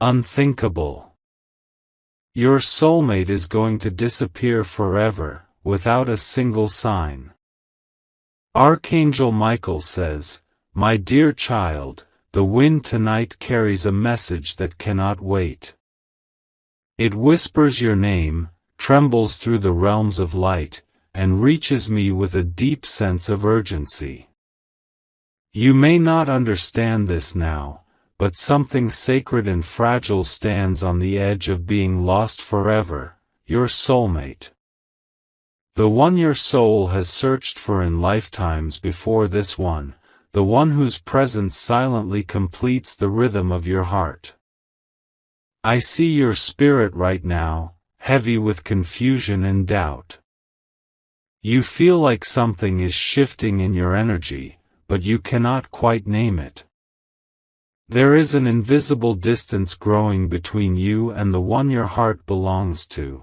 Unthinkable. Your soulmate is going to disappear forever, without a single sign. Archangel Michael says, "My dear child, the wind tonight carries a message that cannot wait. It whispers your name, trembles through the realms of light, and reaches me with a deep sense of urgency. You may not understand this now, but something sacred and fragile stands on the edge of being lost forever, your soulmate. The one your soul has searched for in lifetimes before this one, the one whose presence silently completes the rhythm of your heart. I see your spirit right now, heavy with confusion and doubt. You feel like something is shifting in your energy, but you cannot quite name it. There is an invisible distance growing between you and the one your heart belongs to.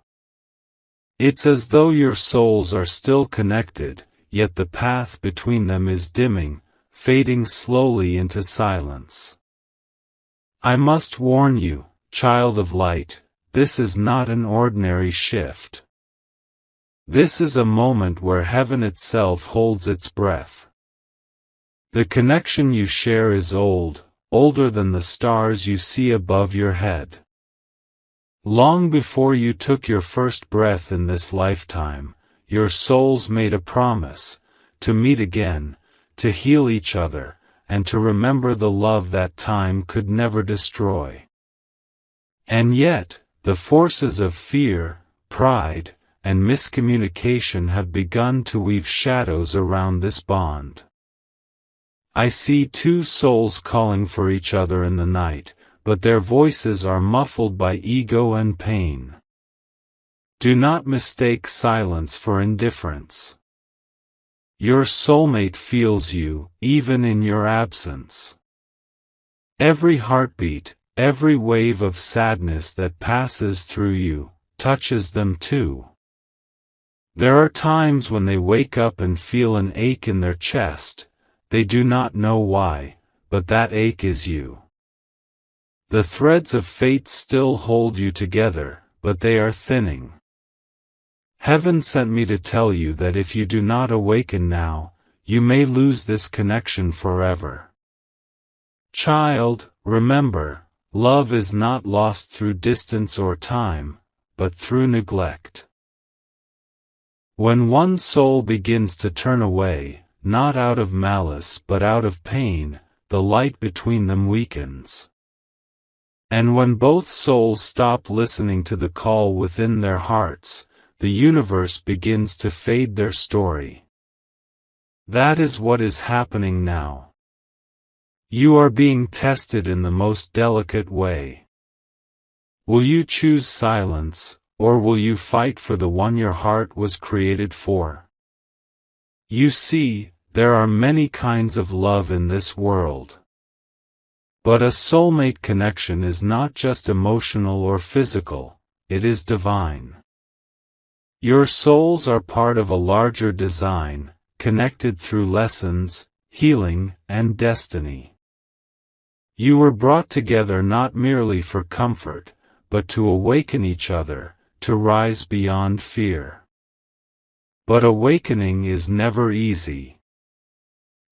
It's as though your souls are still connected, yet the path between them is dimming, fading slowly into silence. I must warn you, child of light, this is not an ordinary shift. This is a moment where heaven itself holds its breath. The connection you share is old, older than the stars you see above your head. Long before you took your first breath in this lifetime, your souls made a promise, to meet again, to heal each other, and to remember the love that time could never destroy. And yet, the forces of fear, pride, and miscommunication have begun to weave shadows around this bond. I see two souls calling for each other in the night, but their voices are muffled by ego and pain. Do not mistake silence for indifference. Your soulmate feels you, even in your absence. Every heartbeat, every wave of sadness that passes through you, touches them too. There are times when they wake up and feel an ache in their chest. They do not know why, but that ache is you. The threads of fate still hold you together, but they are thinning. Heaven sent me to tell you that if you do not awaken now, you may lose this connection forever. Child, remember, love is not lost through distance or time, but through neglect. When one soul begins to turn away, not out of malice but out of pain, the light between them weakens. And when both souls stop listening to the call within their hearts, the universe begins to fade their story. That is what is happening now. You are being tested in the most delicate way. Will you choose silence, or will you fight for the one your heart was created for? You see, there are many kinds of love in this world. But a soulmate connection is not just emotional or physical, it is divine. Your souls are part of a larger design, connected through lessons, healing, and destiny. You were brought together not merely for comfort, but to awaken each other, to rise beyond fear. But awakening is never easy.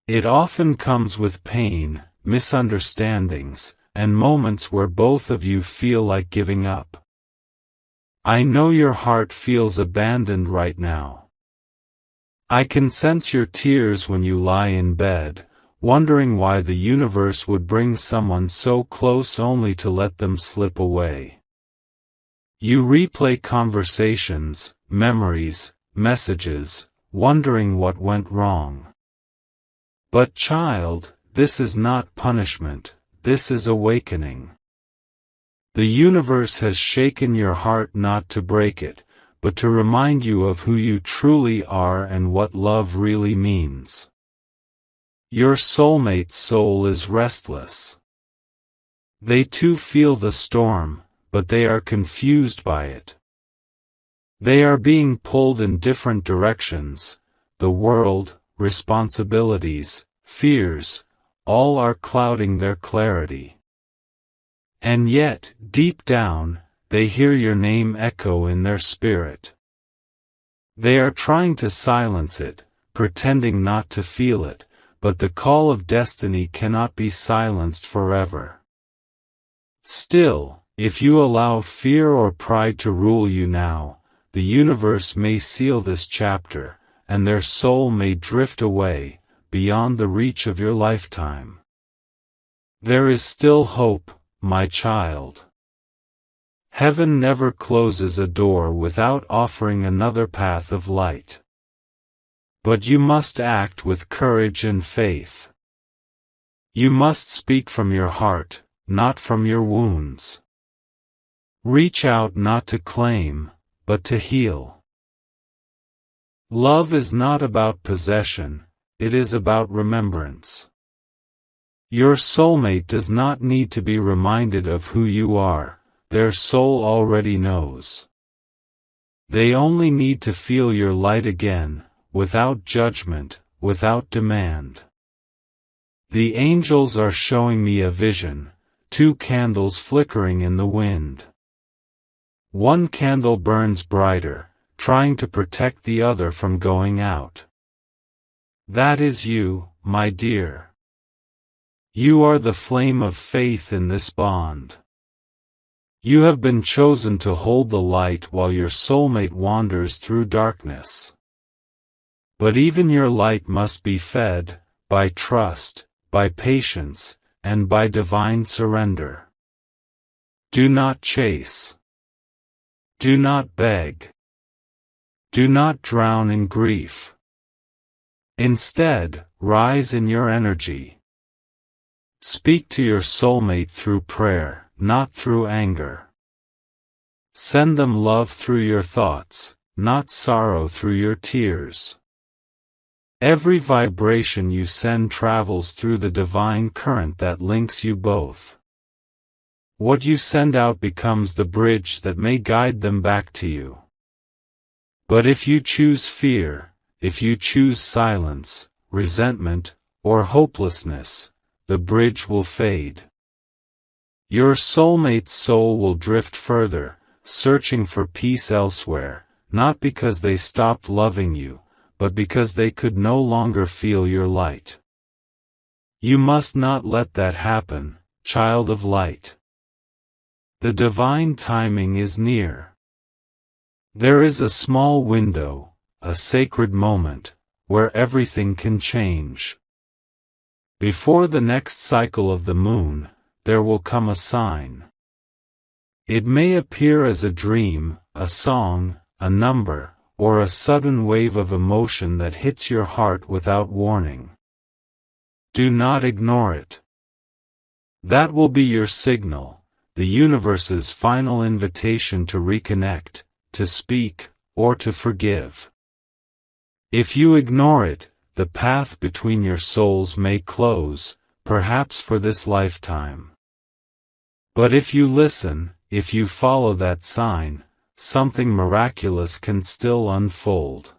It often comes with pain, misunderstandings, and moments where both of you feel like giving up. I know your heart feels abandoned right now. I can sense your tears when you lie in bed, wondering why the universe would bring someone so close only to let them slip away. You replay conversations, memories, messages, wondering what went wrong. But child, this is not punishment, this is awakening. The universe has shaken your heart not to break it, but to remind you of who you truly are and what love really means. Your soulmate's soul is restless. They too feel the storm, but they are confused by it. They are being pulled in different directions, the world, responsibilities, fears, all are clouding their clarity. And yet, deep down, they hear your name echo in their spirit. They are trying to silence it, pretending not to feel it, but the call of destiny cannot be silenced forever. Still, if you allow fear or pride to rule you now, the universe may seal this chapter, and their soul may drift away, beyond the reach of your lifetime. There is still hope, my child. Heaven never closes a door without offering another path of light. But you must act with courage and faith. You must speak from your heart, not from your wounds. Reach out not to claim, but to heal. Love is not about possession, it is about remembrance. Your soulmate does not need to be reminded of who you are, their soul already knows. They only need to feel your light again, without judgment, without demand. The angels are showing me a vision, 2 candles flickering in the wind. One candle burns brighter, trying to protect the other from going out. That is you, my dear. You are the flame of faith in this bond. You have been chosen to hold the light while your soulmate wanders through darkness. But even your light must be fed, by trust, by patience, and by divine surrender. Do not chase. Do not beg. Do not drown in grief. Instead, rise in your energy. Speak to your soulmate through prayer, not through anger. Send them love through your thoughts, not sorrow through your tears. Every vibration you send travels through the divine current that links you both. What you send out becomes the bridge that may guide them back to you. But if you choose fear, if you choose silence, resentment, or hopelessness, the bridge will fade. Your soulmate's soul will drift further, searching for peace elsewhere, not because they stopped loving you, but because they could no longer feel your light. You must not let that happen, child of light. The divine timing is near. There is a small window, a sacred moment, where everything can change. Before the next cycle of the moon, there will come a sign. It may appear as a dream, a song, a number, or a sudden wave of emotion that hits your heart without warning. Do not ignore it. That will be your signal, the universe's final invitation to reconnect, to speak, or to forgive. If you ignore it, the path between your souls may close, perhaps for this lifetime. But if you listen, if you follow that sign, something miraculous can still unfold.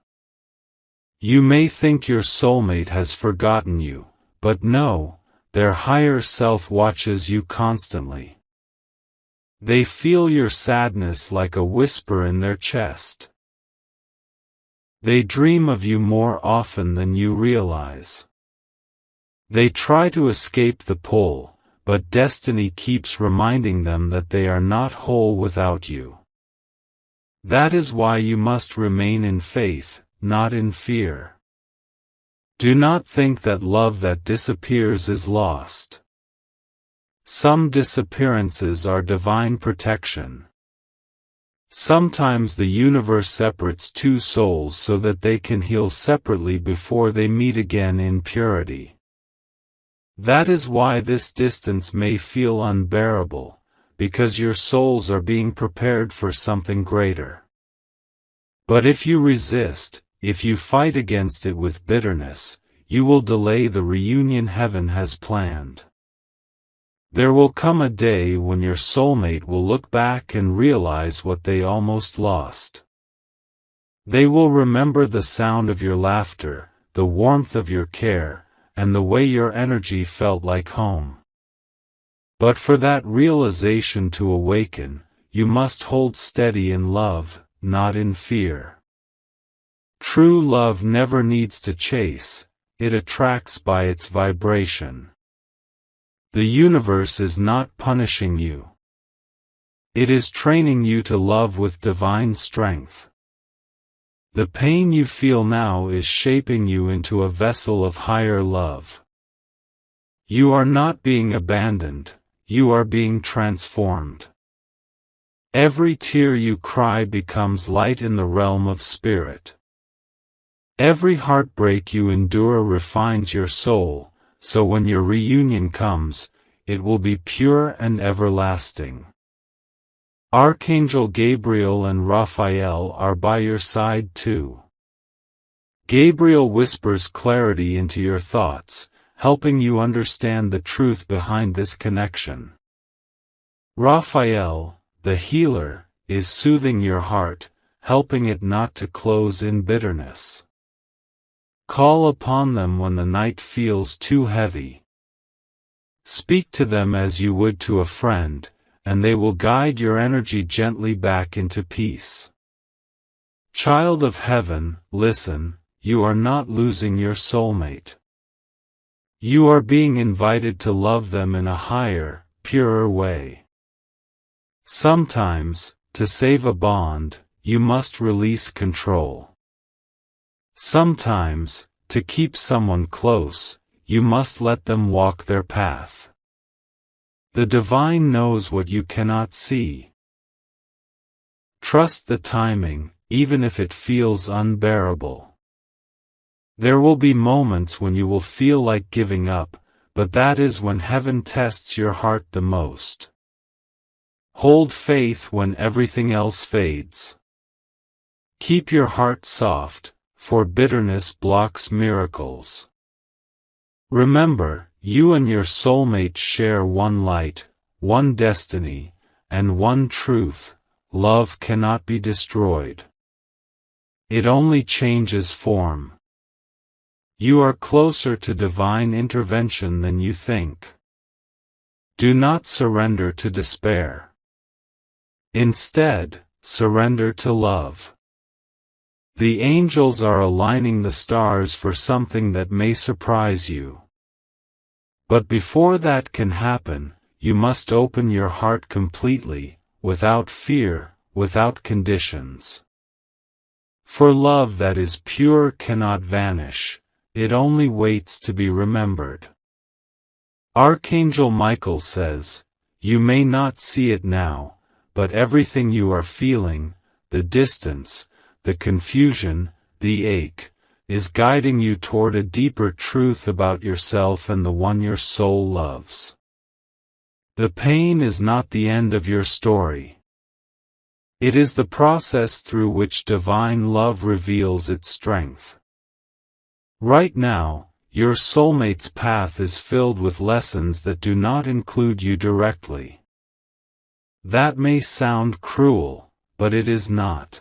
You may think your soulmate has forgotten you, but no, their higher self watches you constantly. They feel your sadness like a whisper in their chest. They dream of you more often than you realize. They try to escape the pull, but destiny keeps reminding them that they are not whole without you. That is why you must remain in faith, not in fear. Do not think that love that disappears is lost. Some disappearances are divine protection. Sometimes the universe separates 2 souls so that they can heal separately before they meet again in purity. That is why this distance may feel unbearable, because your souls are being prepared for something greater. But if you resist, if you fight against it with bitterness, you will delay the reunion heaven has planned. There will come a day when your soulmate will look back and realize what they almost lost. They will remember the sound of your laughter, the warmth of your care, and the way your energy felt like home. But for that realization to awaken, you must hold steady in love, not in fear. True love never needs to chase, it attracts by its vibration. The universe is not punishing you. It is training you to love with divine strength. The pain you feel now is shaping you into a vessel of higher love. You are not being abandoned, you are being transformed. Every tear you cry becomes light in the realm of spirit. Every heartbreak you endure refines your soul, so when your reunion comes, it will be pure and everlasting. Archangel Gabriel and Raphael are by your side too. Gabriel whispers clarity into your thoughts, helping you understand the truth behind this connection. Raphael, the healer, is soothing your heart, helping it not to close in bitterness. Call upon them when the night feels too heavy. Speak to them as you would to a friend, and they will guide your energy gently back into peace. Child of heaven, listen, you are not losing your soulmate. You are being invited to love them in a higher, purer way. Sometimes, to save a bond, you must release control. Sometimes, to keep someone close, you must let them walk their path. The divine knows what you cannot see. Trust the timing, even if it feels unbearable. There will be moments when you will feel like giving up, but that is when heaven tests your heart the most. Hold faith when everything else fades. Keep your heart soft, for bitterness blocks miracles. Remember, you and your soulmate share one light, one destiny, and one truth: love cannot be destroyed. It only changes form. You are closer to divine intervention than you think. Do not surrender to despair. Instead, surrender to love. The angels are aligning the stars for something that may surprise you. But before that can happen, you must open your heart completely, without fear, without conditions. For love that is pure cannot vanish, it only waits to be remembered. Archangel Michael says, "You may not see it now, but everything you are feeling, the distance, the confusion, the ache, is guiding you toward a deeper truth about yourself and the one your soul loves." The pain is not the end of your story. It is the process through which divine love reveals its strength. Right now, your soulmate's path is filled with lessons that do not include you directly. That may sound cruel, but it is not.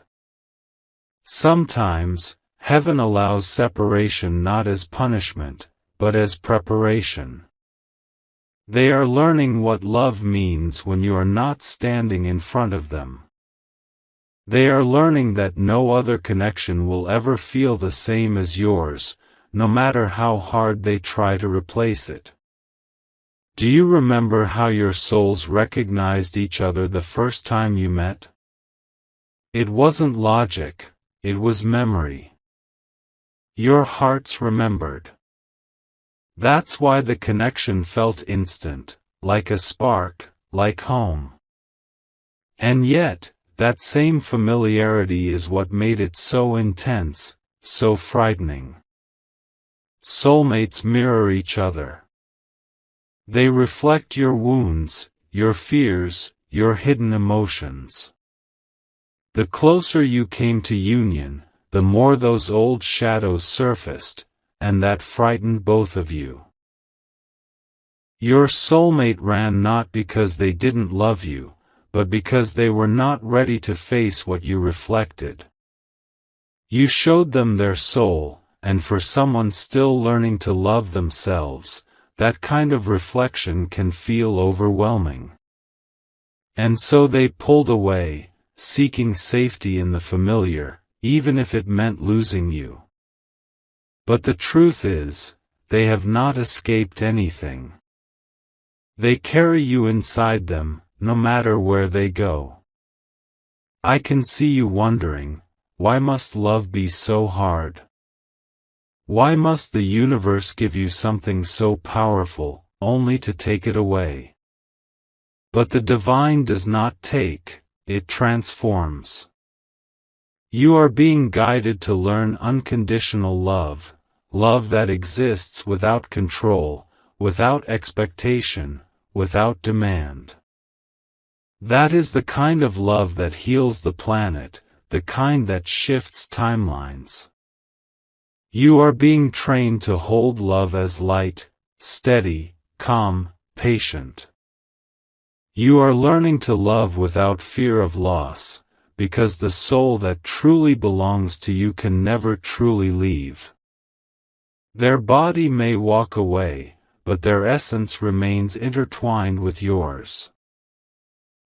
Sometimes, heaven allows separation not as punishment, but as preparation. They are learning what love means when you are not standing in front of them. They are learning that no other connection will ever feel the same as yours, no matter how hard they try to replace it. Do you remember how your souls recognized each other the first time you met? It wasn't logic, it was memory. Your hearts remembered. That's why the connection felt instant, like a spark, like home. And yet, that same familiarity is what made it so intense, so frightening. Soulmates mirror each other. They reflect your wounds, your fears, your hidden emotions. The closer you came to union, the more those old shadows surfaced, and that frightened both of you. Your soulmate ran not because they didn't love you, but because they were not ready to face what you reflected. You showed them their soul, and for someone still learning to love themselves, that kind of reflection can feel overwhelming. And so they pulled away, seeking safety in the familiar, even if it meant losing you. But the truth is, they have not escaped anything. They carry you inside them, no matter where they go. I can see you wondering, why must love be so hard? Why must the universe give you something so powerful, only to take it away? But the divine does not take, it transforms. You are being guided to learn unconditional love, love that exists without control, without expectation, without demand. That is the kind of love that heals the planet, the kind that shifts timelines. You are being trained to hold love as light, steady, calm, patient. You are learning to love without fear of loss, because the soul that truly belongs to you can never truly leave. Their body may walk away, but their essence remains intertwined with yours.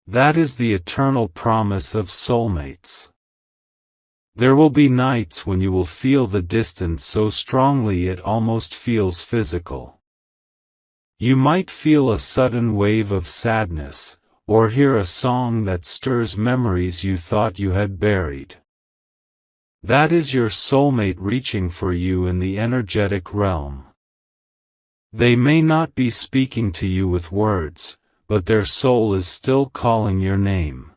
That is the eternal promise of soulmates. There will be nights when you will feel the distance so strongly it almost feels physical. You might feel a sudden wave of sadness, or hear a song that stirs memories you thought you had buried. That is your soulmate reaching for you in the energetic realm. They may not be speaking to you with words, but their soul is still calling your name.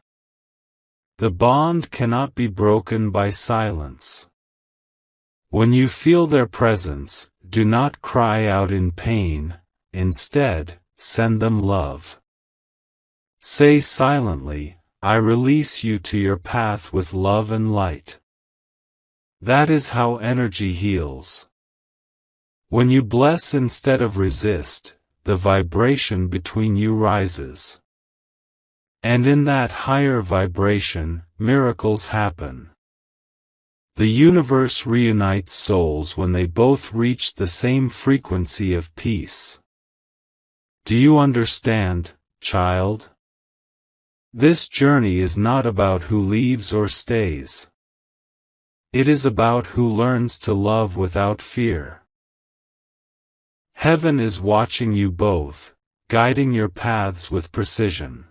The bond cannot be broken by silence. When you feel their presence, do not cry out in pain, instead, send them love. Say silently, I release you to your path with love and light. That is how energy heals. When you bless instead of resist, the vibration between you rises. And in that higher vibration, miracles happen. The universe reunites souls when they both reach the same frequency of peace. Do you understand, child? This journey is not about who leaves or stays. It is about who learns to love without fear. Heaven is watching you both, guiding your paths with precision.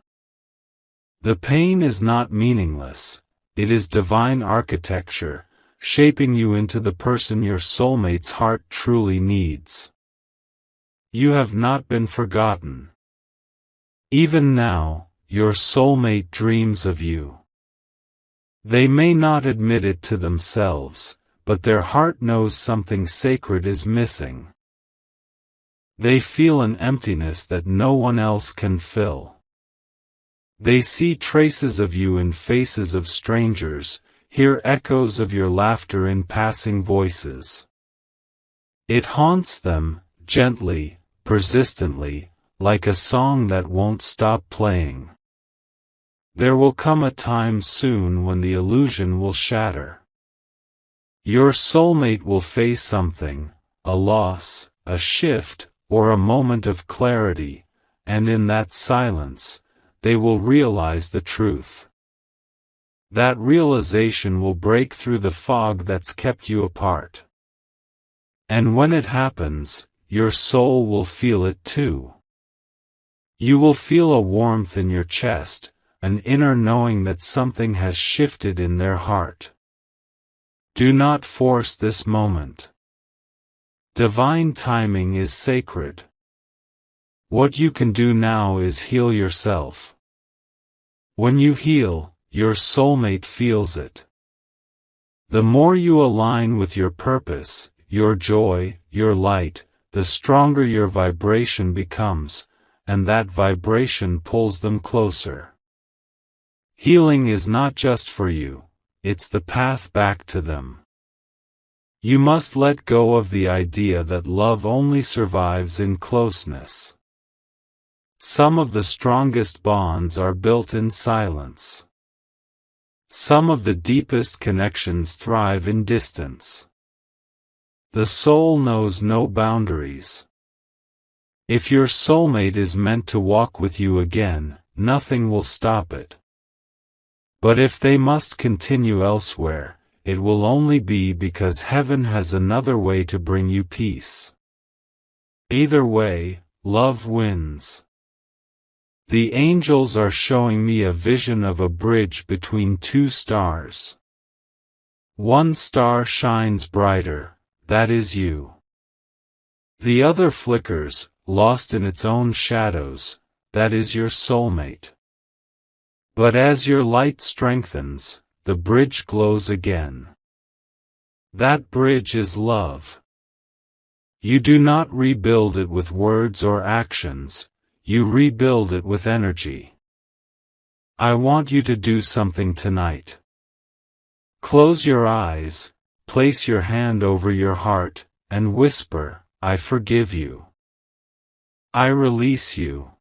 The pain is not meaningless, it is divine architecture, shaping you into the person your soulmate's heart truly needs. You have not been forgotten. Even now, your soulmate dreams of you. They may not admit it to themselves, but their heart knows something sacred is missing. They feel an emptiness that no one else can fill. They see traces of you in faces of strangers, hear echoes of your laughter in passing voices. It haunts them, gently, persistently, like a song that won't stop playing. There will come a time soon when the illusion will shatter. Your soulmate will face something, a loss, a shift, or a moment of clarity, and in that silence, they will realize the truth. That realization will break through the fog that's kept you apart. And when it happens, your soul will feel it too. You will feel a warmth in your chest, an inner knowing that something has shifted in their heart. Do not force this moment. Divine timing is sacred. What you can do now is heal yourself. When you heal, your soulmate feels it. The more you align with your purpose, your joy, your light, the stronger your vibration becomes, and that vibration pulls them closer. Healing is not just for you, it's the path back to them. You must let go of the idea that love only survives in closeness. Some of the strongest bonds are built in silence. Some of the deepest connections thrive in distance. The soul knows no boundaries. If your soulmate is meant to walk with you again, nothing will stop it. But if they must continue elsewhere, it will only be because heaven has another way to bring you peace. Either way, love wins. The angels are showing me a vision of a bridge between two stars. One star shines brighter, that is you. The other flickers, lost in its own shadows, that is your soulmate. But as your light strengthens, the bridge glows again. That bridge is love. You do not rebuild it with words or actions, you rebuild it with energy. I want you to do something tonight. Close your eyes, place your hand over your heart, and whisper, I forgive you. I release you.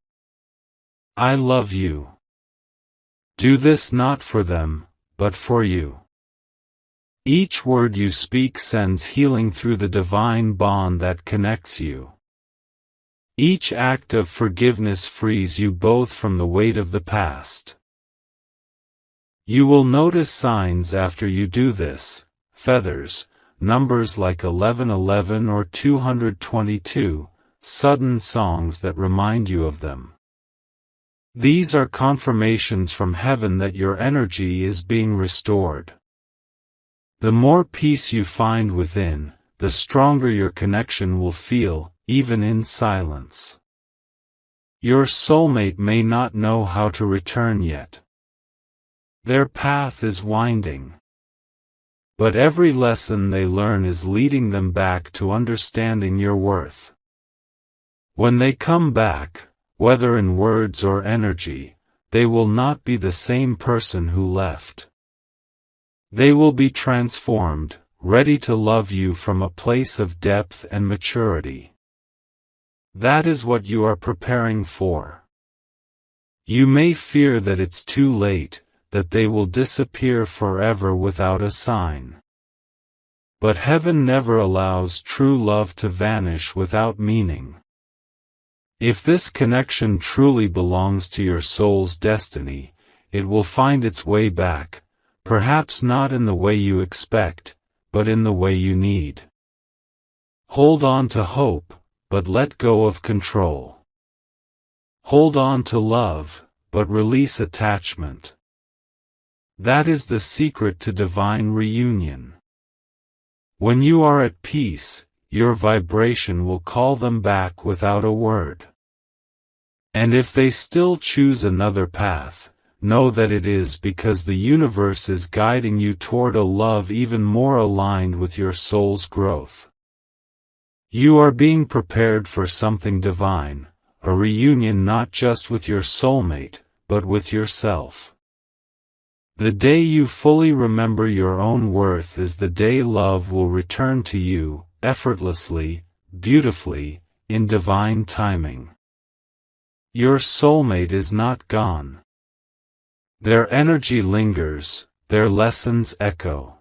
I love you. Do this not for them, but for you. Each word you speak sends healing through the divine bond that connects you. Each act of forgiveness frees you both from the weight of the past. You will notice signs after you do this: feathers, numbers like 1111 or 222, sudden songs that remind you of them. These are confirmations from heaven that your energy is being restored. The more peace you find within, the stronger your connection will feel, even in silence. Your soulmate may not know how to return yet. Their path is winding. But every lesson they learn is leading them back to understanding your worth. When they come back, whether in words or energy, they will not be the same person who left. They will be transformed, ready to love you from a place of depth and maturity. That is what you are preparing for. You may fear that it's too late, that they will disappear forever without a sign. But heaven never allows true love to vanish without meaning. If this connection truly belongs to your soul's destiny, it will find its way back, perhaps not in the way you expect, but in the way you need. Hold on to hope, but let go of control. Hold on to love, but release attachment. That is the secret to divine reunion. When you are at peace, your vibration will call them back without a word. And if they still choose another path, know that it is because the universe is guiding you toward a love even more aligned with your soul's growth. You are being prepared for something divine, a reunion not just with your soulmate, but with yourself. The day you fully remember your own worth is the day love will return to you, effortlessly, beautifully, in divine timing. Your soulmate is not gone. Their energy lingers, their lessons echo.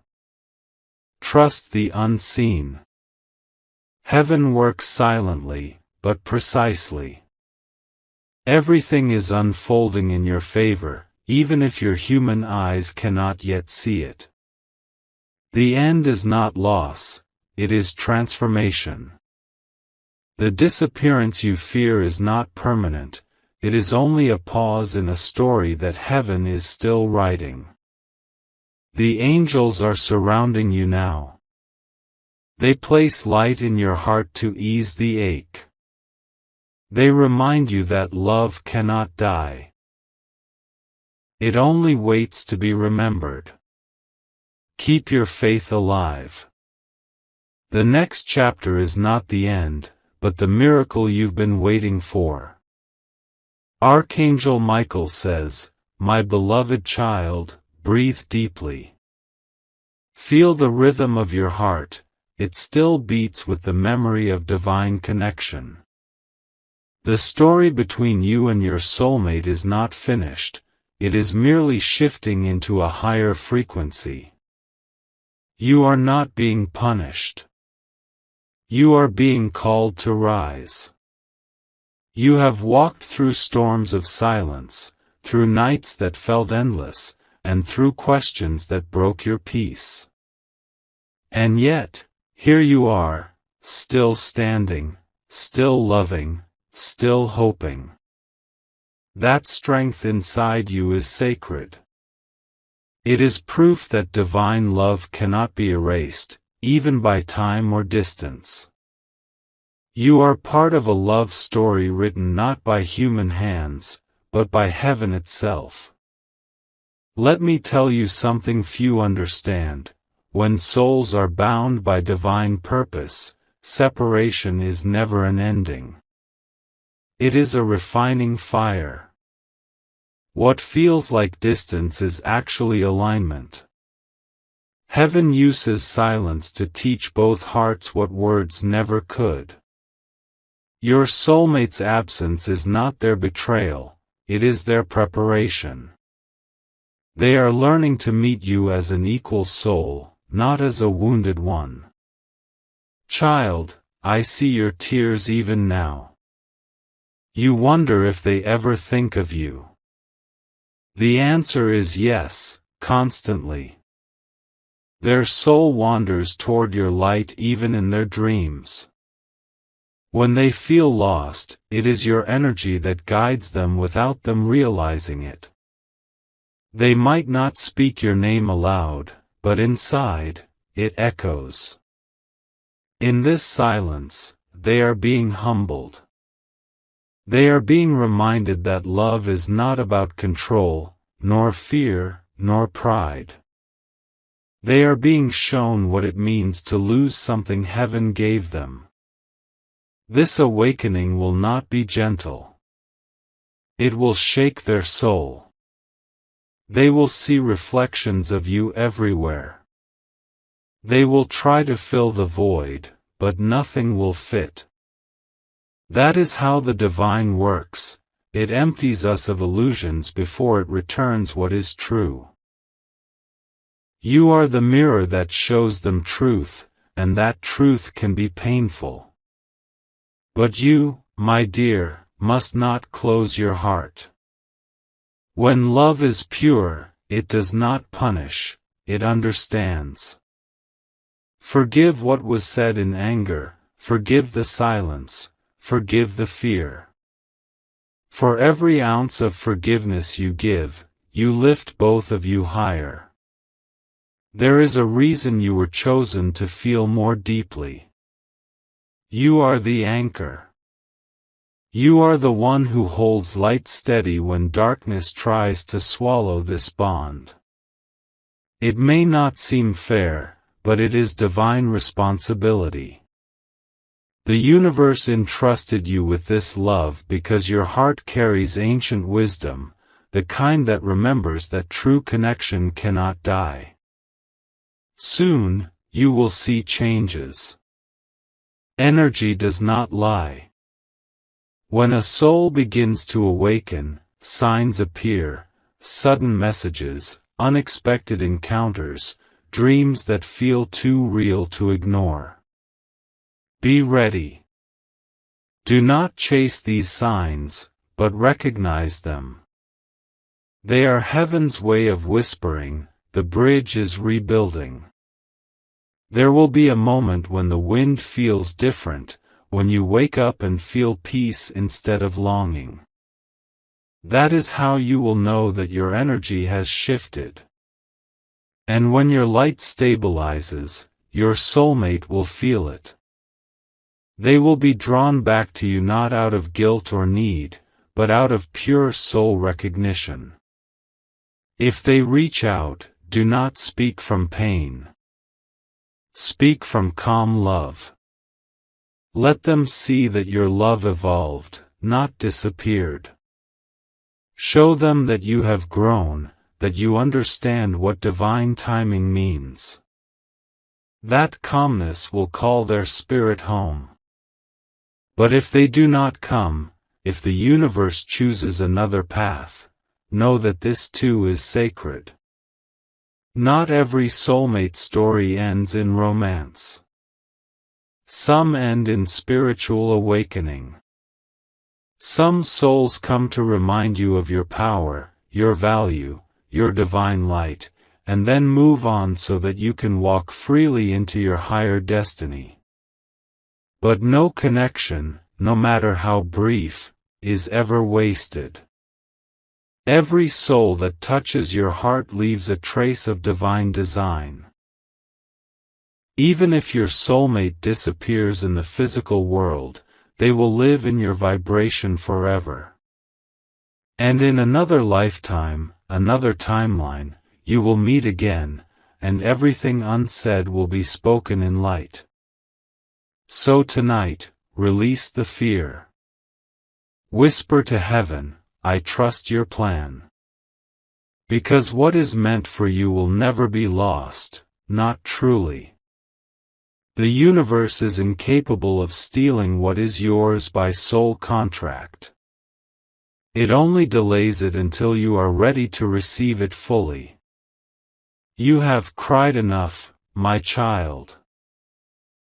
Trust the unseen. Heaven works silently, but precisely. Everything is unfolding in your favor, even if your human eyes cannot yet see it. The end is not loss, it is transformation. The disappearance you fear is not permanent, it is only a pause in a story that heaven is still writing. The angels are surrounding you now. They place light in your heart to ease the ache. They remind you that love cannot die. It only waits to be remembered. Keep your faith alive. The next chapter is not the end, but the miracle you've been waiting for. Archangel Michael says, "My beloved child, breathe deeply. Feel the rhythm of your heart, it still beats with the memory of divine connection. The story between you and your soulmate is not finished, it is merely shifting into a higher frequency. You are not being punished. You are being called to rise. You have walked through storms of silence, through nights that felt endless, and through questions that broke your peace. And yet, here you are, still standing, still loving, still hoping. That strength inside you is sacred. It is proof that divine love cannot be erased, even by time or distance. You are part of a love story written not by human hands, but by heaven itself. Let me tell you something few understand. When souls are bound by divine purpose, separation is never an ending. It is a refining fire. What feels like distance is actually alignment. Heaven uses silence to teach both hearts what words never could. Your soulmate's absence is not their betrayal, it is their preparation. They are learning to meet you as an equal soul, not as a wounded one. Child, I see your tears even now. You wonder if they ever think of you. The answer is yes, constantly. Their soul wanders toward your light even in their dreams. When they feel lost, it is your energy that guides them without them realizing it. They might not speak your name aloud, but inside, it echoes. In this silence, they are being humbled. They are being reminded that love is not about control, nor fear, nor pride. They are being shown what it means to lose something heaven gave them. This awakening will not be gentle. It will shake their soul. They will see reflections of you everywhere. They will try to fill the void, but nothing will fit. That is how the divine works. It empties us of illusions before it returns what is true. You are the mirror that shows them truth, and that truth can be painful. But you, my dear, must not close your heart. When love is pure, it does not punish, it understands. Forgive what was said in anger, forgive the silence, forgive the fear. For every ounce of forgiveness you give, you lift both of you higher. There is a reason you were chosen to feel more deeply. You are the anchor. You are the one who holds light steady when darkness tries to swallow this bond. It may not seem fair, but it is divine responsibility. The universe entrusted you with this love because your heart carries ancient wisdom, the kind that remembers that true connection cannot die. Soon, you will see changes. Energy does not lie. When a soul begins to awaken, signs appear, sudden messages, unexpected encounters, dreams that feel too real to ignore. Be ready. Do not chase these signs, but recognize them. They are heaven's way of whispering, the bridge is rebuilding. There will be a moment when the wind feels different, when you wake up and feel peace instead of longing. That is how you will know that your energy has shifted. And when your light stabilizes, your soulmate will feel it. They will be drawn back to you not out of guilt or need, but out of pure soul recognition. If they reach out, do not speak from pain. Speak from calm love. Let them see that your love evolved, not disappeared. Show them that you have grown, that you understand what divine timing means. That calmness will call their spirit home. But if they do not come, if the universe chooses another path, know that this too is sacred. Not every soulmate story ends in romance. Some end in spiritual awakening. Some souls come to remind you of your power, your value, your divine light, and then move on so that you can walk freely into your higher destiny. But no connection, no matter how brief, is ever wasted. Every soul that touches your heart leaves a trace of divine design. Even if your soulmate disappears in the physical world, they will live in your vibration forever. And in another lifetime, another timeline, you will meet again, and everything unsaid will be spoken in light. So tonight, release the fear. Whisper to heaven, I trust your plan. Because what is meant for you will never be lost, not truly. The universe is incapable of stealing what is yours by soul contract. It only delays it until you are ready to receive it fully. You have cried enough, my child.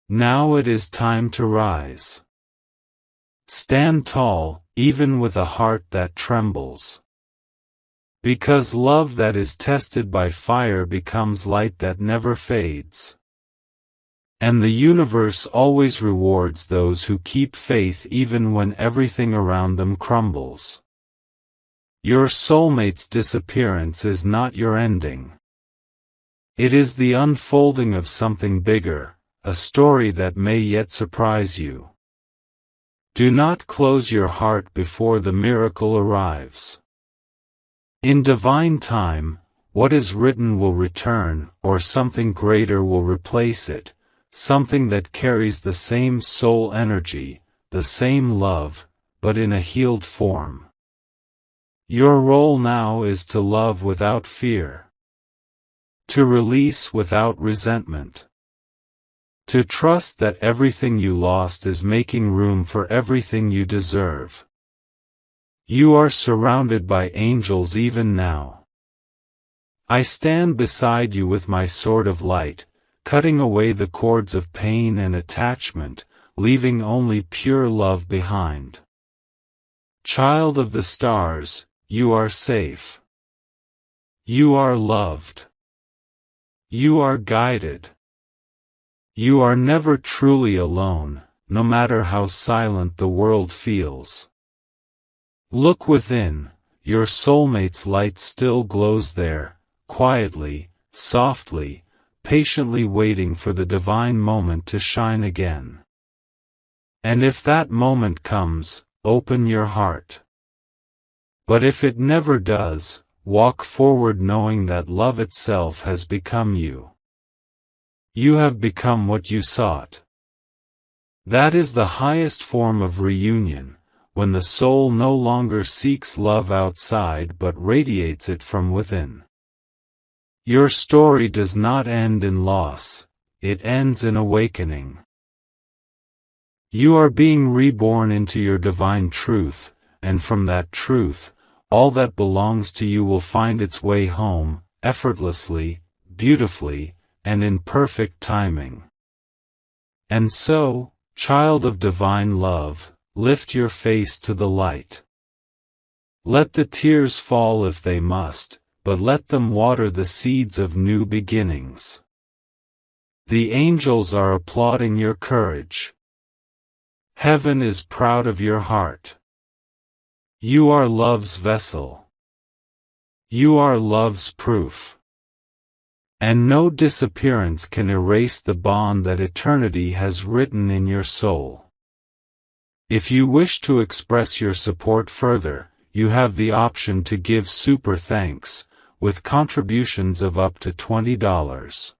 Now it is time to rise. Stand tall, even with a heart that trembles. Because love that is tested by fire becomes light that never fades. And the universe always rewards those who keep faith even when everything around them crumbles. Your soulmate's disappearance is not your ending. It is the unfolding of something bigger, a story that may yet surprise you. Do not close your heart before the miracle arrives. In divine time, what is written will return, or something greater will replace it. Something that carries the same soul energy, the same love, but in a healed form. Your role now is to love without fear. To release without resentment. To trust that everything you lost is making room for everything you deserve. You are surrounded by angels even now. I stand beside you with my sword of light, cutting away the cords of pain and attachment, leaving only pure love behind. Child of the stars, you are safe. You are loved. You are guided. You are never truly alone, no matter how silent the world feels. Look within, your soulmate's light still glows there, quietly, softly, patiently waiting for the divine moment to shine again. And if that moment comes, open your heart. But if it never does, walk forward knowing that love itself has become you. You have become what you sought. That is the highest form of reunion, when the soul no longer seeks love outside but radiates it from within. Your story does not end in loss, it ends in awakening. You are being reborn into your divine truth, and from that truth, all that belongs to you will find its way home, effortlessly, beautifully, and in perfect timing. And so, child of divine love, lift your face to the light. Let the tears fall if they must, but let them water the seeds of new beginnings. The angels are applauding your courage. Heaven is proud of your heart. You are love's vessel. You are love's proof. And no disappearance can erase the bond that eternity has written in your soul. If you wish to express your support further, you have the option to give super thanks, with contributions of up to $20.